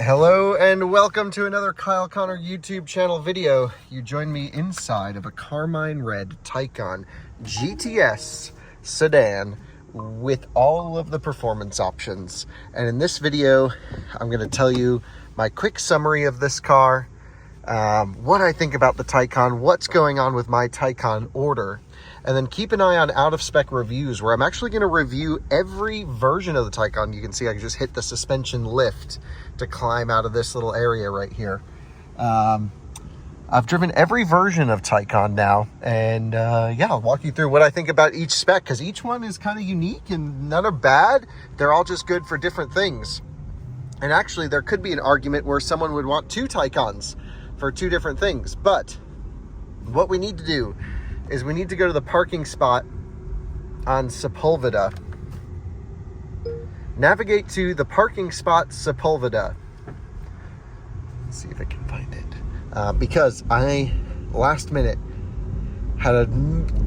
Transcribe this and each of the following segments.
Hello and welcome to another Kyle Connor YouTube channel video. You join me inside of a carmine red Taycan GTS Sedan with all of the performance options. And in this video, I'm going to tell you my quick summary of this car, what I think about the Taycan, what's going on with my Taycan order, and then keep an eye on out-of-spec reviews where I'm actually going to review every version of the Taycan. You can see I just hit the suspension lift to climb out of this little area right here. I've driven every version of Taycan now, and yeah, I'll walk you through what I think about each spec, because each one is kind of unique and none are bad. They're all just good for different things. And actually, there could be an argument where someone would want two Taycans for two different things. But what we need to do is we need to go to the parking spot on Sepulveda. Navigate to the parking spot Sepulveda. Let's see if I can find it. Because I, last minute, had a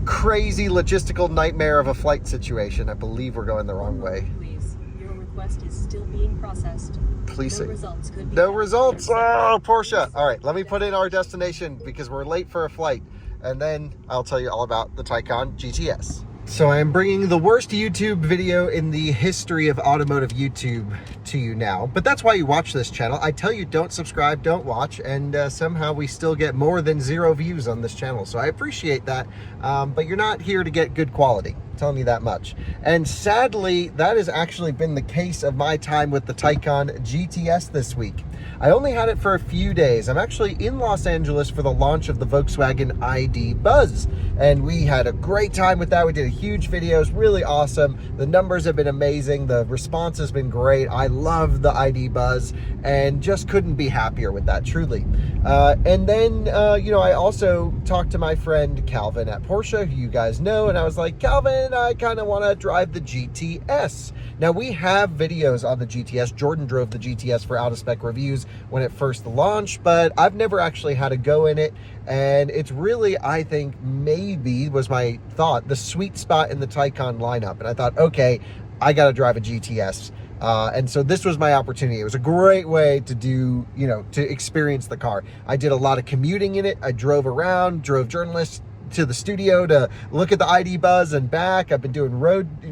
crazy logistical nightmare of a flight situation. I believe we're going the wrong way. Please, your request is still being processed. Please. No results could be No found. results. Oh, Porsche. All right, let me put in our destination because we're late for a flight. And then I'll tell you all about the Taycan GTS. So I am bringing the worst YouTube video in the history of automotive YouTube to you now. But that's why you watch this channel. I tell you, don't subscribe, don't watch, and somehow we still get more than 0 views on this channel. So I appreciate that, but you're not here to get good quality. I'm telling you that much. And sadly, that has actually been the case of my time with the Taycan GTS this week. I only had it for a few days. I'm actually in Los Angeles for the launch of the Volkswagen ID Buzz, and we had a great time with that. We did a huge video. It was really awesome. The numbers have been amazing. The response has been great. I love the ID Buzz and just couldn't be happier with that, truly. And then, you know, I also talked to my friend Calvin at Porsche, who you guys know, and I was like, Calvin, I kind of want to drive the GTS. Now, we have videos on the GTS. Jordan drove the GTS for out-of-spec reviews when it first launched, but I've never actually had a go in it. And it's really, I think, maybe was my thought, the sweet spot in the Taycan lineup. And I thought, okay, I got to drive a GTS. And so this was my opportunity. It was a great way to do, you know, to experience the car. I did a lot of commuting in it. I drove around, drove journalists to the studio to look at the ID Buzz and back. I've been doing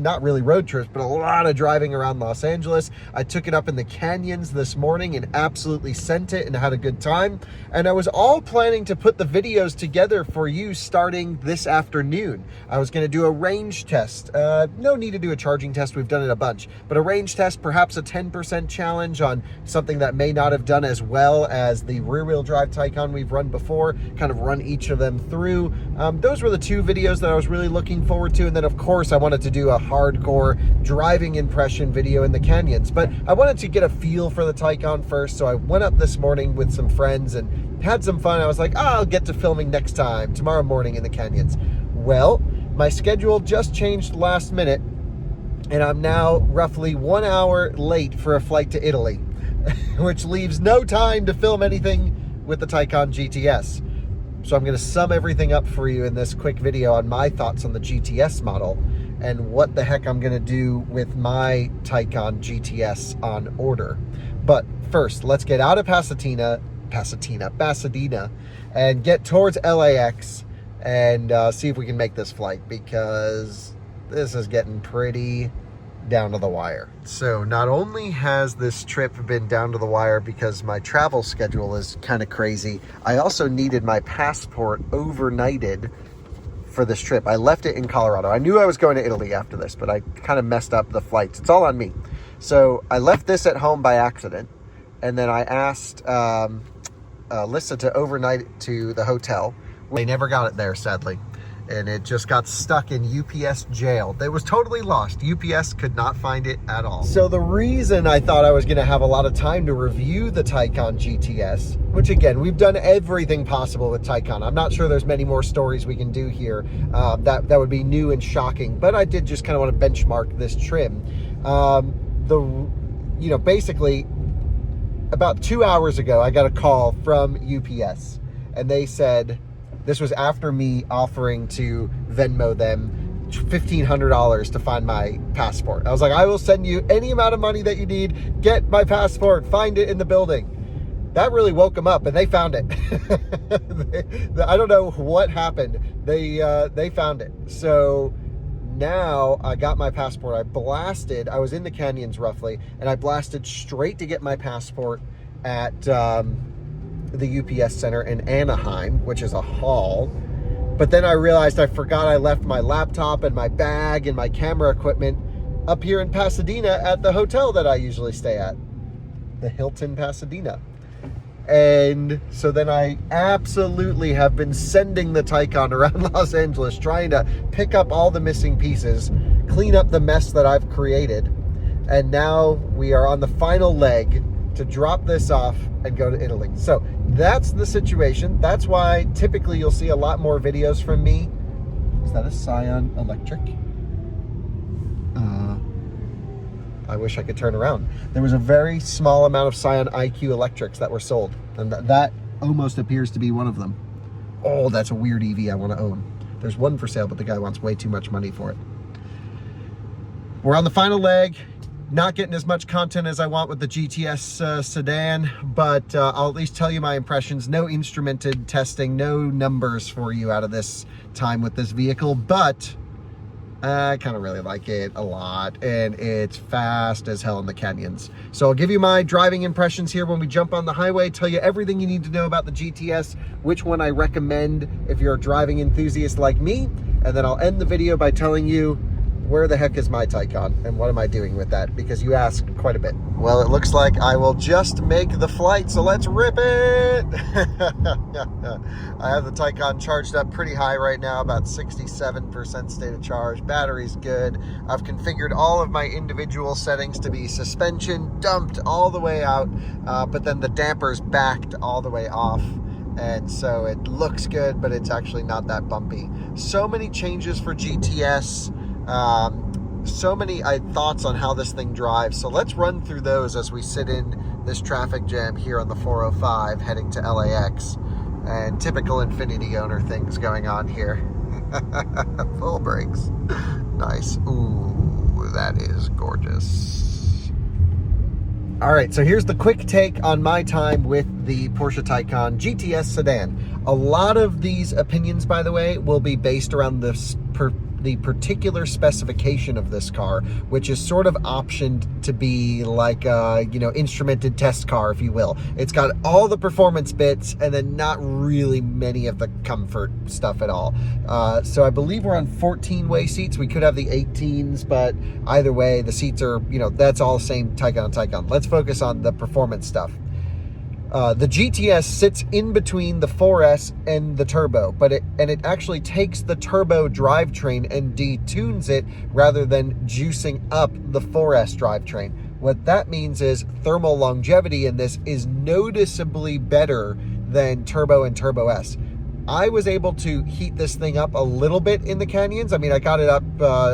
not really road trips, but a lot of driving around Los Angeles. I took it up in the canyons this morning and absolutely sent it and had a good time. And I was all planning to put the videos together for you starting this afternoon. I was going to do a range test. No need to do a charging test. We've done it a bunch, but a range test, perhaps a 10% challenge on something that may not have done as well as the rear-wheel drive Taycan we've run before, kind of run each of them through. Those were the 2 videos that I was really looking forward to. And then, of course, I wanted to do a hardcore driving impression video in the canyons. But I wanted to get a feel for the Taycan first. So I went up this morning with some friends and had some fun. I was like, I'll get to filming next time, tomorrow morning in the canyons. Well, my schedule just changed last minute, and I'm now roughly 1 hour late for a flight to Italy, which leaves no time to film anything with the Taycan GTS. So I'm going to sum everything up for you in this quick video on my thoughts on the GTS model and what the heck I'm going to do with my Taycan GTS on order. But first, let's get out of Pasadena, and get towards LAX and see if we can make this flight, because this is getting pretty down to the wire. So not only has this trip been down to the wire because my travel schedule is kind of crazy, I also needed my passport overnighted for this trip. I left it in Colorado. I knew I was going to Italy after this, but I kind of messed up the flights. It's all on me. So I left this at home by accident, and then I asked Alyssa to overnight it to the hotel. They never got it there, sadly. And it just got stuck in UPS jail. It was totally lost. UPS could not find it at all. So the reason I thought I was going to have a lot of time to review the Taycan GTS, which again, we've done everything possible with Taycan. I'm not sure there's many more stories we can do here that would be new and shocking, but I did just kind of want to benchmark this trim. Basically, about 2 hours ago, I got a call from UPS, and they said, this was after me offering to Venmo them $1,500 to find my passport. I was like, I will send you any amount of money that you need. Get my passport, find it in the building. That really woke them up, and they found it. I don't know what happened. They found it. So now I got my passport. I was in the canyons roughly, and I blasted straight to get my passport at the UPS center in Anaheim, which is a haul. But then I realized I forgot I left my laptop and my bag and my camera equipment up here in Pasadena at the hotel that I usually stay at, the Hilton Pasadena. And so then I absolutely have been sending the Taycan around Los Angeles, trying to pick up all the missing pieces, clean up the mess that I've created. And now we are on the final leg to drop this off and go to Italy. So that's the situation. That's why typically you'll see a lot more videos from me. Is that a Scion electric? I wish I could turn around. There was a very small amount of Scion IQ electrics that were sold, and that almost appears to be one of them. Oh, that's a weird EV I want to own. There's one for sale, but the guy wants way too much money for it. We're on the final leg. Not getting as much content as I want with the GTS Sedan, but I'll at least tell you my impressions. No instrumented testing, no numbers for you out of this time with this vehicle, but I kind of really like it a lot, and it's fast as hell in the canyons. So I'll give you my driving impressions here when we jump on the highway, tell you everything you need to know about the GTS, which one I recommend if you're a driving enthusiast like me, and then I'll end the video by telling you where the heck is my Taycan and what am I doing with that, because you ask quite a bit. Well, it looks like I will just make the flight, so let's rip it. I have the Taycan charged up pretty high right now, about 67% state of charge. Battery's good. I've configured all of my individual settings to be suspension dumped all the way out, but then the dampers backed all the way off. And so it looks good, but it's actually not that bumpy. So many changes for GTS. So many thoughts on how this thing drives. So let's run through those as we sit in this traffic jam here on the 405 heading to LAX. And typical Infiniti owner things going on here. Full brakes. Nice. Ooh, that is gorgeous. All right, so here's the quick take on my time with the Porsche Taycan GTS Sedan. A lot of these opinions, by the way, will be based around the particular specification of this car, which is sort of optioned to be like a, instrumented test car, if you will. It's got all the performance bits and then not really many of the comfort stuff at all. So I believe we're on 14-way seats. We could have the 18s, but either way, the seats are, that's all the same Taycan on Taycan. Let's focus on the performance stuff. The GTS sits in between the 4S and the turbo, but it actually takes the turbo drivetrain and detunes it rather than juicing up the 4S drivetrain. What that means is thermal longevity in this is noticeably better than turbo and turbo S. I was able to heat this thing up a little bit in the canyons. I mean, I got it up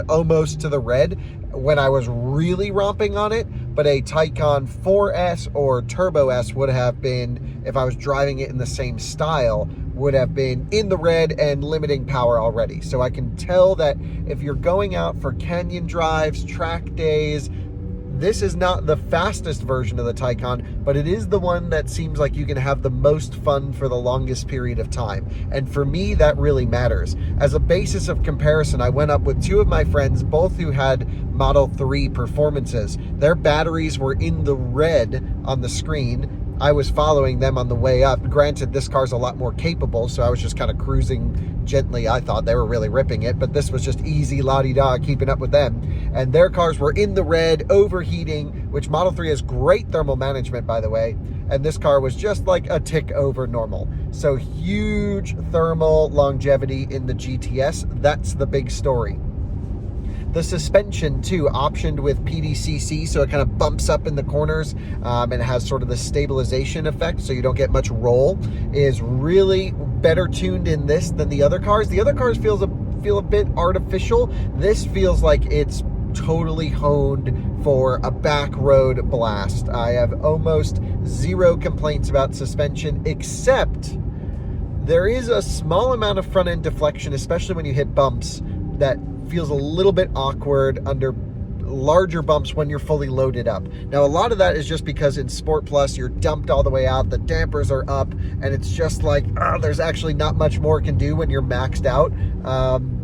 almost to the red when I was really romping on it, but a Taycan 4S or Turbo S would have been, if I was driving it in the same style, would have been in the red and limiting power already. So I can tell that if you're going out for canyon drives, track days, this is not the fastest version of the Taycan, but it is the one that seems like you can have the most fun for the longest period of time. And for me, that really matters. As a basis of comparison, I went up with two of my friends, both who had Model 3 performances. Their batteries were in the red on the screen. I was following them on the way up. Granted, this car's a lot more capable, so I was just kind of cruising gently. I thought they were really ripping it, but this was just easy la-di-da keeping up with them. And their cars were in the red, overheating, which Model 3 has great thermal management, by the way. And this car was just like a tick over normal. So huge thermal longevity in the GTS. That's the big story. The suspension too, optioned with PDCC, so it kind of bumps up in the corners and it has sort of the stabilization effect, so you don't get much roll, is really better tuned in this than the other cars. The other cars feel a bit artificial. This feels like it's totally honed for a back road blast. I have almost zero complaints about suspension, except there is a small amount of front end deflection, especially when you hit bumps, that feels a little bit awkward under larger bumps when you're fully loaded up. Now, a lot of that is just because in Sport Plus, you're dumped all the way out, the dampers are up, and it's just like, there's actually not much more can do when you're maxed out.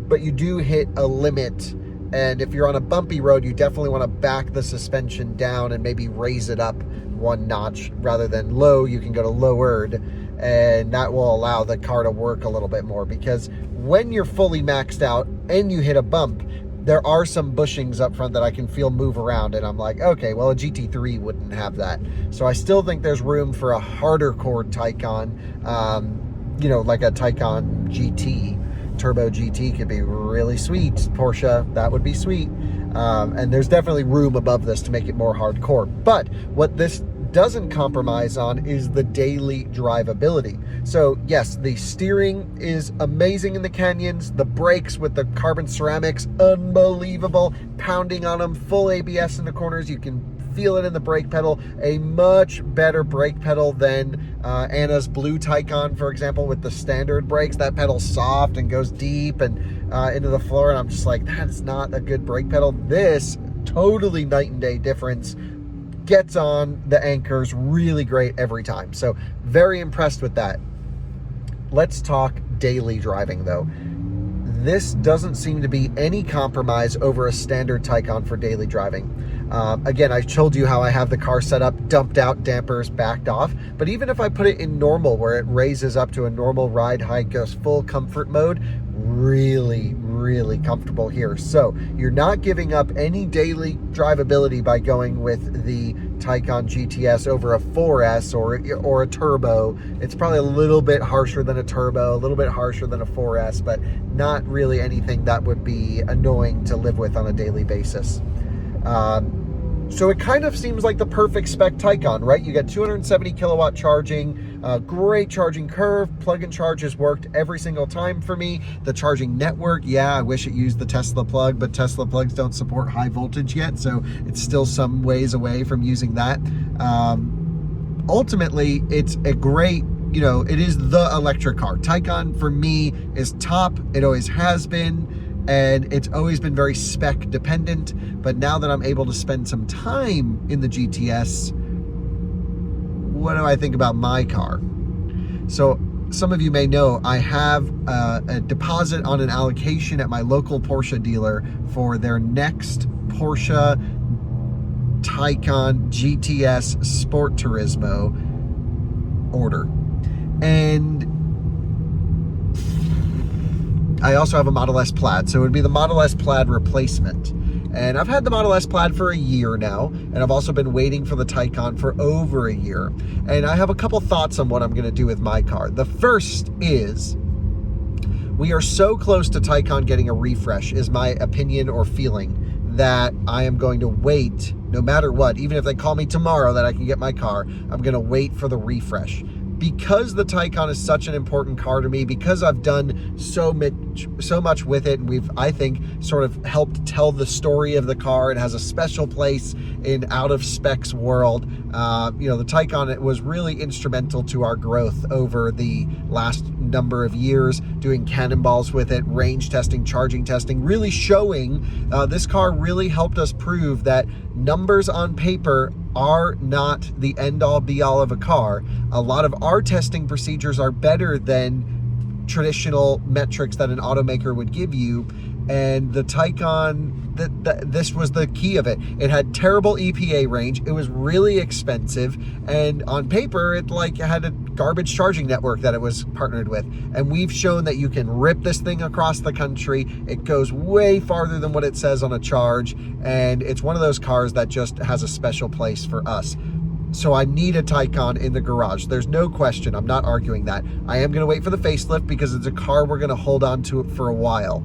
But you do hit a limit. And if you're on a bumpy road, you definitely want to back the suspension down and maybe raise it up one notch rather than low. You can go to lowered, and that will allow the car to work a little bit more, because when you're fully maxed out and you hit a bump, there are some bushings up front that I can feel move around, and I'm like, okay, well, a GT3 wouldn't have that. So I still think there's room for a harder core Taycan, like a Taycan GT. Turbo GT could be really sweet. Porsche, that would be sweet. And there's definitely room above this to make it more hardcore. But what this doesn't compromise on is the daily drivability. So yes, the steering is amazing in the canyons. The brakes with the carbon ceramics, unbelievable. Pounding on them, full ABS in the corners. You can feel it in the brake pedal. A much better brake pedal than Anna's blue Taycan, for example, with the standard brakes. That pedal's soft and goes deep and into the floor, and I'm just like, that is not a good brake pedal. This, totally night and day difference. Gets on the anchors really great every time. So very impressed with that. Let's talk daily driving though. This doesn't seem to be any compromise over a standard Taycan for daily driving. Again, I told you how I have the car set up, dumped out, dampers backed off. But even if I put it in normal, where it raises up to a normal ride height, goes full comfort mode, really, really comfortable here. So you're not giving up any daily drivability by going with the Taycan GTS over a 4S or a turbo. It's probably a little bit harsher than a turbo, a little bit harsher than a 4S, but not really anything that would be annoying to live with on a daily basis. So it kind of seems like the perfect spec Taycan, right? You get 270 kilowatt charging, great charging curve, plug-in charge has worked every single time for me. The charging network, yeah, I wish it used the Tesla plug, but Tesla plugs don't support high voltage yet, so it's still some ways away from using that. Ultimately, it's a great, it is the electric car. Taycan for me is top, it always has been. And it's always been very spec dependent, but now that I'm able to spend some time in the GTS, what do I think about my car? So some of you may know I have a deposit on an allocation at my local Porsche dealer for their next Porsche Taycan GTS Sport Turismo order. And I also have a Model S Plaid, so it would be the Model S Plaid replacement. And I've had the Model S Plaid for a year now, and I've also been waiting for the Taycan for over a year. And I have a couple thoughts on what I'm going to do with my car. The first is, we are so close to Taycan getting a refresh, is my opinion or feeling, that I am going to wait no matter what. Even if they call me tomorrow that I can get my car, I'm going to wait for the refresh. Because the Taycan is such an important car to me, because I've done so much with it, and we've, I think, sort of helped tell the story of the car. It has a special place in out of specs world. The Taycan was really instrumental to our growth over the last number of years, doing cannonballs with it, range testing, charging testing, really showing this car really helped us prove that numbers on paper are not the end-all be-all of a car. A lot of our testing procedures are better than traditional metrics that an automaker would give you, and the Taycan, this was the key of it. It had terrible EPA range, it was really expensive, and on paper it had a garbage charging network that it was partnered with. And we've shown that you can rip this thing across the country. It goes way farther than what it says on a charge, and it's one of those cars that just has a special place for us. So I need a Taycan in the garage. There's no question. I'm not arguing that. I am going to wait for the facelift because it's a car we're going to hold on to it for a while.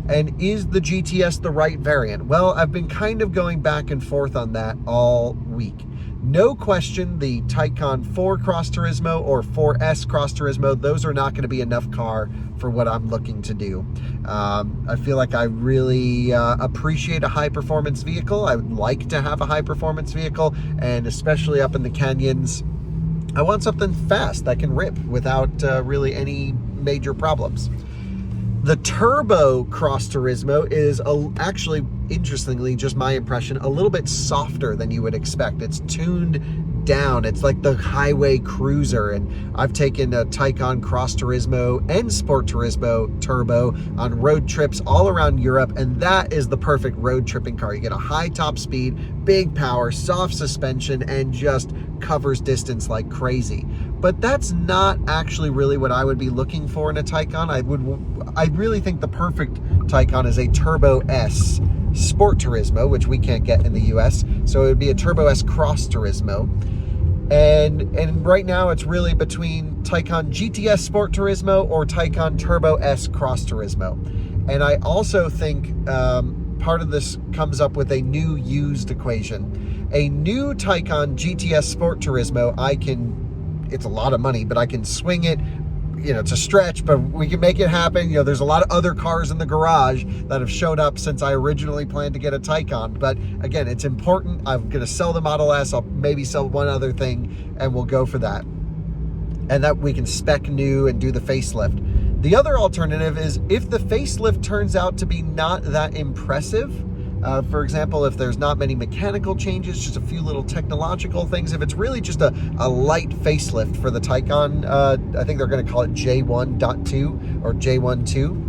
And is the GTS the right variant? Well, I've been kind of going back and forth on that all week. No question, the Taycan 4 Cross Turismo or 4S Cross Turismo, those are not going to be enough car for what I'm looking to do. I feel like I really appreciate a high-performance vehicle. I would like to have a high-performance vehicle, and especially up in the canyons, I want something fast that can rip without really any major problems. The turbo Cross Turismo is actually, interestingly, just my impression, a little bit softer than you would expect. It's tuned down. It's like the highway cruiser. And I've taken a Taycan Cross Turismo and Sport Turismo Turbo on road trips all around Europe, and that is the perfect road tripping car. You get a high top speed, big power, soft suspension, and just covers distance like crazy. But that's not actually really what I would be looking for in a Taycan. I really think the perfect Taycan is a Turbo S Sport Turismo, which we can't get in the US. So it would be a Turbo S Cross Turismo. And right now it's really between Taycan GTS Sport Turismo or Taycan Turbo S Cross Turismo. And I also think part of this comes up with a new used equation. A new Taycan GTS Sport Turismo, it's a lot of money, but I can swing it. You know, it's a stretch, but we can make it happen. You know, there's a lot of other cars in the garage that have showed up since I originally planned to get a Taycan. But again, it's important. I'm going to sell the Model S. I'll maybe sell one other thing, and we'll go for that. And that we can spec new and do the facelift. The other alternative is if the facelift turns out to be not that impressive, for example, if there's not many mechanical changes, just a few little technological things, if it's really just a light facelift for the Taycan, I think they're going to call it J1.2 or J12,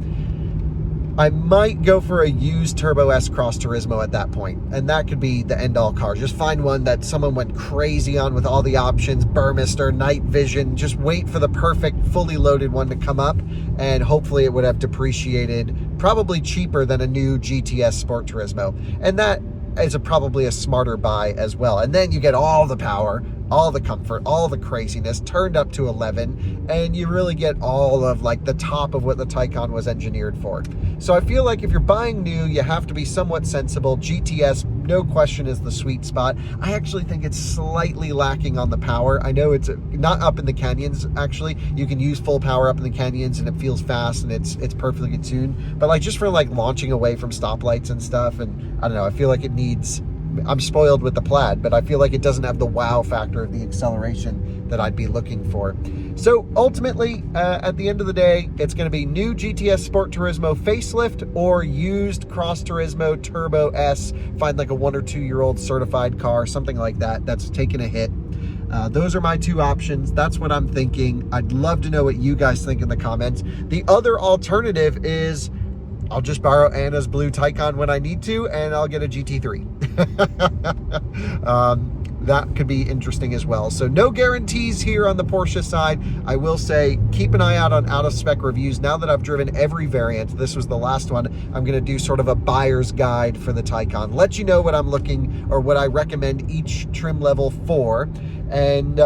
I might go for a used Turbo S Cross Turismo at that point. And that could be the end-all car. Just find one that someone went crazy on with all the options, Burmester, night vision. Just wait for the perfect, fully loaded one to come up, and hopefully it would have depreciated probably cheaper than a new GTS Sport Turismo. And that is probably a smarter buy as well. And then you get all the power, all the comfort, all the craziness turned up to 11, and you really get all of like the top of what the Taycan was engineered for. So I feel like if you're buying new, you have to be somewhat sensible. GTS, no question, is the sweet spot. I actually think it's slightly lacking on the power. I know it's not up in the canyons, actually. You can use full power up in the canyons and it feels fast and it's perfectly tuned. But like just for like launching away from stoplights and stuff, and I don't know, I feel like it needs, I'm spoiled with the Plaid, but I feel like it doesn't have the wow factor of the acceleration that I'd be looking for. So ultimately, at the end of the day, it's going to be new GTS Sport Turismo facelift or used Cross Turismo Turbo S. Find like a 1 or 2 year old certified car, something like that, that's taken a hit. Those are my two options. That's what I'm thinking. I'd love to know what you guys think in the comments. The other alternative is I'll just borrow Anna's blue Taycan when I need to, and I'll get a GT3. That could be interesting as well. So no guarantees here on the Porsche side. I will say, keep an eye out on out-of-spec reviews. Now that I've driven every variant, this was the last one, I'm going to do sort of a buyer's guide for the Taycan. Let you know what I'm looking, or what I recommend each trim level for. And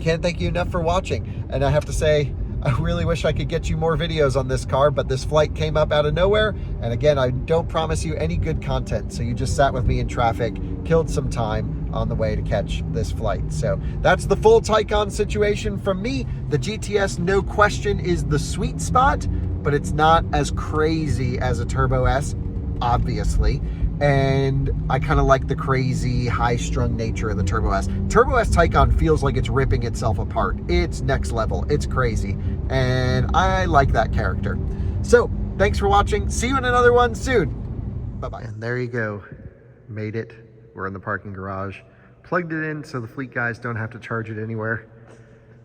can't thank you enough for watching. And I have to say, I really wish I could get you more videos on this car, but this flight came up out of nowhere. And again, I don't promise you any good content. So you just sat with me in traffic, killed some time on the way to catch this flight. So that's the full Taycan situation from me. The GTS, no question, is the sweet spot, but it's not as crazy as a Turbo S, obviously. And I kind of like the crazy high-strung nature of the Turbo S. Turbo S Taycan feels like it's ripping itself apart. It's next level. It's crazy. And I like that character. So, thanks for watching. See you in another one soon. Bye-bye. And there you go. Made it. We're in the parking garage. Plugged it in so the fleet guys don't have to charge it anywhere.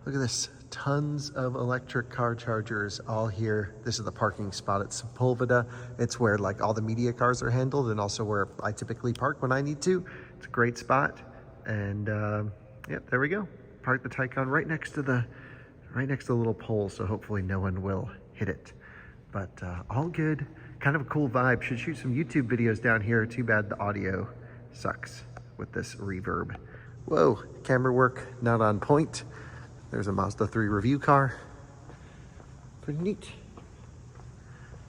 Look at this. Tons of electric car chargers all here. This is the parking spot at Sepulveda. It's where like all the media cars are handled, and also where I typically park when I need to. It's a great spot. And yeah, there we go. Park the Taycan right next to the little pole, so hopefully no one will hit it. But all good. Kind of a cool vibe. Should shoot some YouTube videos down here. Too bad the audio sucks with this reverb. Whoa, camera work not on point. There's a Mazda 3 review car. Pretty neat.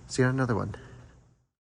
See you on another one.